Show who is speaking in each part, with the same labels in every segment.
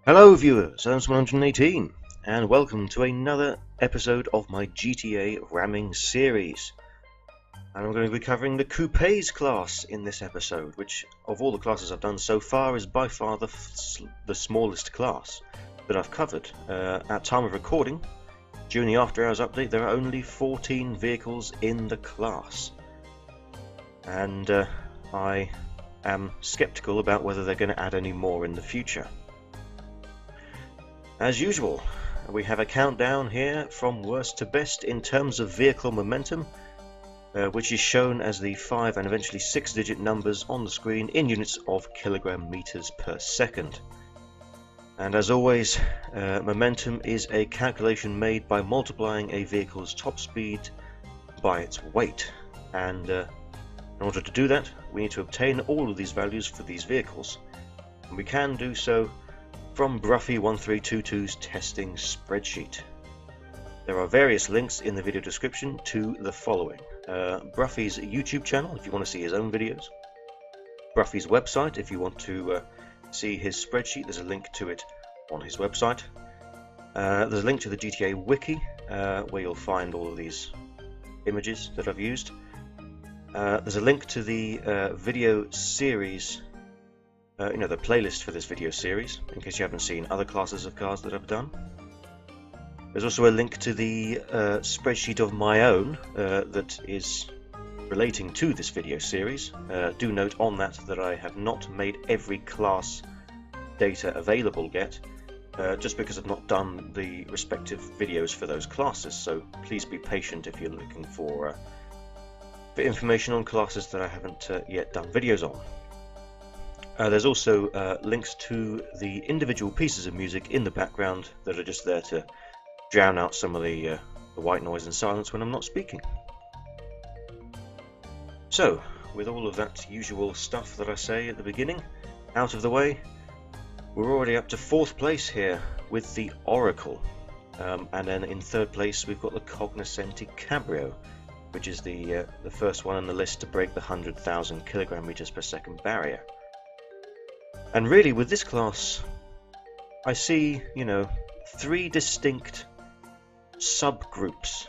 Speaker 1: Hello viewers, I'm 118 and welcome to another episode of my GTA ramming series. And I'm going to be covering the Coupes class in this episode, which of all the classes I've done so far is by far the smallest class that I've covered. At time of recording, during the After Hours update, there are only 14 vehicles in the class. And I am skeptical about whether they're going to add any more in the future. As usual, we have a countdown here from worst to best in terms of vehicle momentum, which is shown as the 5 and eventually 6-digit numbers on the screen in units of kilogram meters per second. And as always, momentum is a calculation made by multiplying a vehicle's top speed by its weight. And in order to do that, we need to obtain all of these values for these vehicles. And we can do so from Bruffy1322's testing spreadsheet. There are various links in the video description to the following. Bruffy's YouTube channel if you want to see his own videos. Bruffy's website if you want to see his spreadsheet, there's a link to it on his website. There's a link to the GTA wiki where you'll find all of these images that I've used. There's a link to the video series, the playlist for this video series, in case you haven't seen other classes of cars that I've done. There's also a link to the spreadsheet of my own that is relating to this video series. Do note on that I have not made every class data available yet, just because I've not done the respective videos for those classes, so please be patient if you're looking for information on classes that I haven't yet done videos on. There's also links to the individual pieces of music in the background that are just there to drown out some of the white noise and silence when I'm not speaking. So, with all of that usual stuff that I say at the beginning out of the way, we're already up to 4th place here with the Oracle. And then in 3rd place we've got the Cognoscenti Cabrio, which is the first one on the list to break the 100,000 kilogram meters per second barrier. And really, with this class, I see, 3 distinct subgroups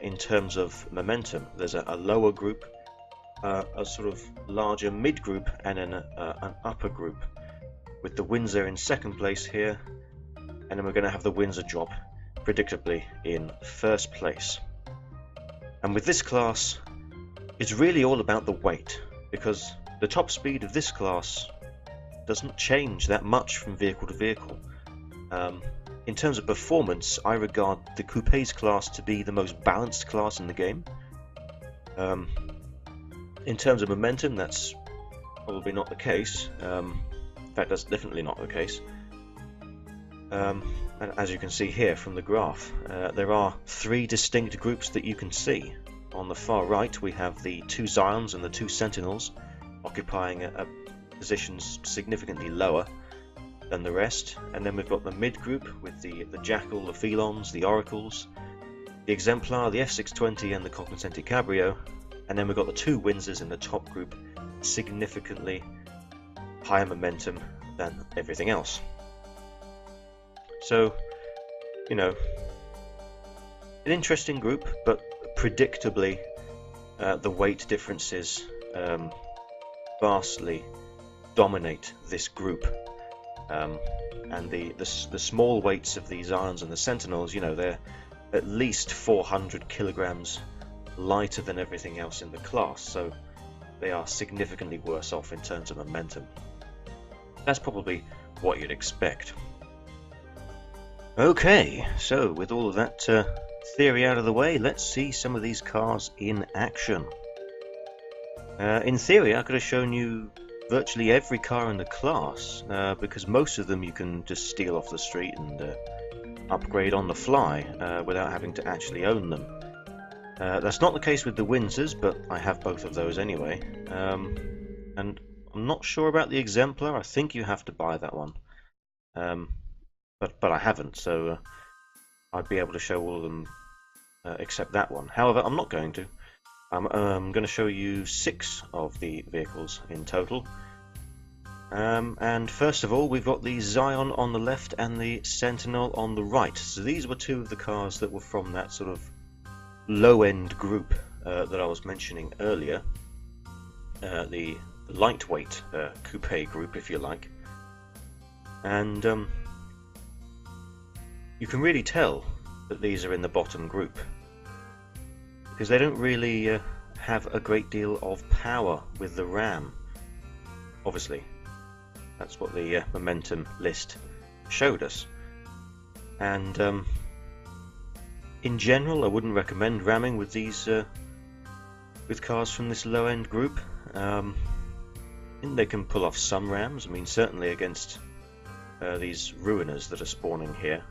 Speaker 1: in terms of momentum. There's a lower group, a sort of larger mid group, and then an upper group, with the Windsor in 2nd place here, and then we're going to have the Windsor drop, predictably, in 1st place. And with this class, it's really all about the weight, because the top speed of this class doesn't change that much from vehicle to vehicle. In terms of performance, I regard the Coupes class to be the most balanced class in the game. In terms of momentum, that's probably not the case. In fact, that's definitely not the case. And as you can see here from the graph, there are 3 distinct groups that you can see. On the far right, we have the 2 Zions and the 2 Sentinels occupying a positions significantly lower than the rest, and then we've got the mid group with the Jackal, the Phelons, the Oracles, the Exemplar, the F620 and the Cognoscenti Cabrio, and then we've got the 2 Windsors in the top group, significantly higher momentum than everything else. So, an interesting group, but predictably the weight differences vastly dominate this group, and the small weights of the Zions and the Sentinels, they're at least 400 kilograms lighter than everything else in the class, so they are significantly worse off in terms of momentum. That's probably what you'd expect. Okay, so with all of that theory out of the way, let's see some of these cars in action. In theory, I could have shown you virtually every car in the class, because most of them you can just steal off the street and upgrade on the fly without having to actually own them. That's not the case with the Windsors, but I have both of those anyway. And I'm not sure about the Exemplar. I think you have to buy that one, but I haven't, so I'd be able to show all of them except that one. However, I'm not going to. I'm going to show you 6 of the vehicles in total, And first of all, we've got the Zion on the left and the Sentinel on the right. So these were two of the cars that were from that sort of low-end group that I was mentioning earlier. The lightweight coupe group, if you like. And you can really tell that these are in the bottom group, because they don't really have a great deal of power with the ram. Obviously, that's what the momentum list showed us. And in general, I wouldn't recommend ramming with these with cars from this low-end group. They can pull off some rams. I mean, certainly against these ruiners that are spawning here.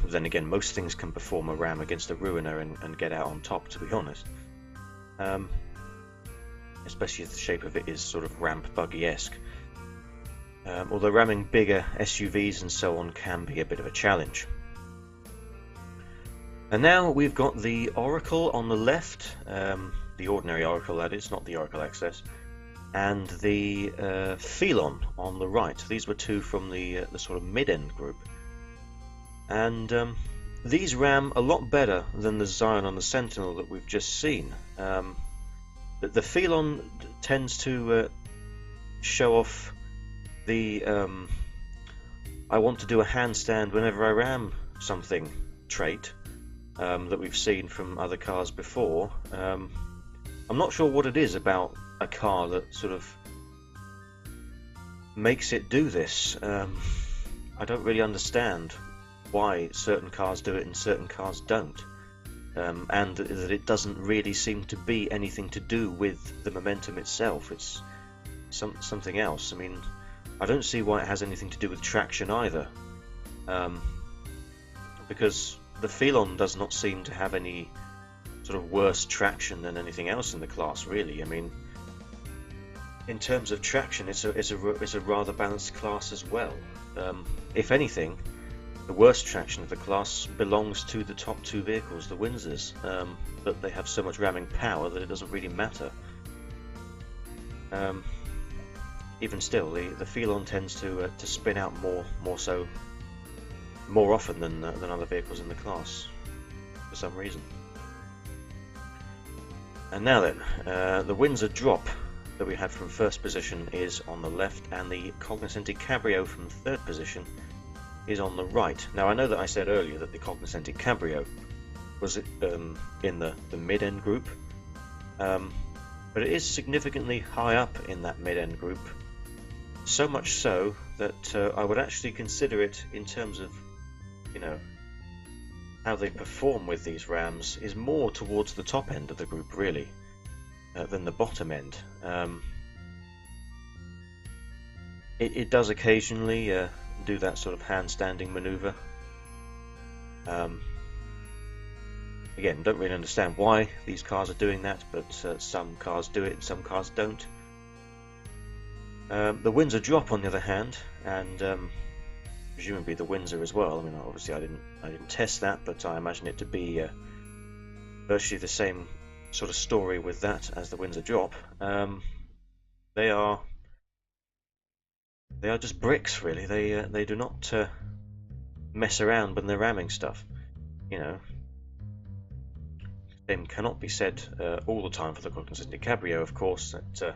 Speaker 1: Then again, most things can perform a ram against a ruiner and get out on top, to be honest. Especially if the shape of it is sort of ramp buggy-esque. Although ramming bigger SUVs and so on can be a bit of a challenge. And now we've got the Oracle on the left, the ordinary Oracle that is, not the Oracle XS, and the Phelon on the right. These were two from the sort of mid-end group. And these ram a lot better than the Zion on the Sentinel that we've just seen. The Phelon tends to show off the I want to do a handstand whenever I ram something trait that we've seen from other cars before. I'm not sure what it is about a car that sort of makes it do this. I don't really understand why certain cars do it and certain cars don't, and that it doesn't really seem to be anything to do with the momentum itself. It's something else. I mean, I don't see why it has anything to do with traction either, because the Phelon does not seem to have any sort of worse traction than anything else in the class, really. I mean, in terms of traction, it's a rather balanced class as well. If anything, the worst traction of the class belongs to the top two vehicles, the Windsors, but they have so much ramming power that it doesn't really matter. Even still, the Phelon tends to spin out more often than other vehicles in the class, for some reason. And now then, the Windsor drop that we had from first position is on the left, and the Cognoscenti Cabrio from third position is on the right. Now, I know that I said earlier that the Cognoscenti Cabrio was in the mid-end group, but it is significantly high up in that mid-end group, so much so that I would actually consider it, in terms of, you know, how they perform with these rams, is more towards the top end of the group, really, than the bottom end. It does occasionally do that sort of handstanding maneuver. Again, don't really understand why these cars are doing that, but some cars do it and some cars don't. The Windsor drop, on the other hand, and presumably the Windsor as well. I mean, obviously I didn't test that, but I imagine it to be virtually the same sort of story with that as the Windsor drop. They are just bricks, really. They do not mess around when they're ramming stuff. You know, same cannot be said all the time for the Cognoscenti Cabrio, of course. That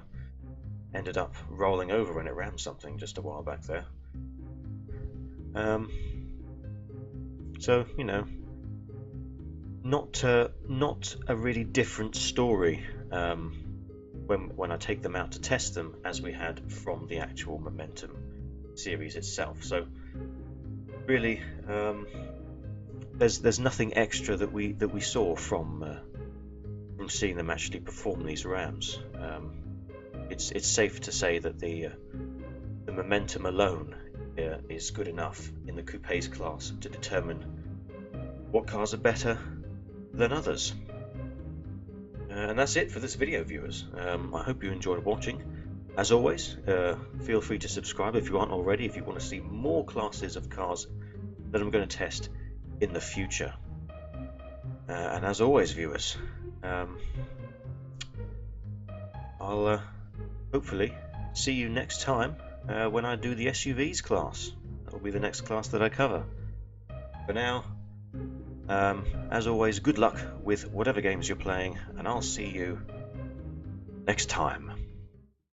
Speaker 1: ended up rolling over when it rammed something just a while back there. So, you know, not a really different story when I take them out to test them as we had from the actual Momentum series itself. So really, there's nothing extra that we saw from seeing them actually perform these rams. It's safe to say that the Momentum alone is good enough in the coupes class to determine what cars are better than others. And that's it for this video, viewers. I hope you enjoyed watching. As always, feel free to subscribe if you aren't already, if you want to see more classes of cars that I'm going to test in the future. And as always, viewers, I'll hopefully see you next time when I do the SUVs class. That will be the next class that I cover. For now, as always, good luck with whatever games you're playing, and I'll see you next time.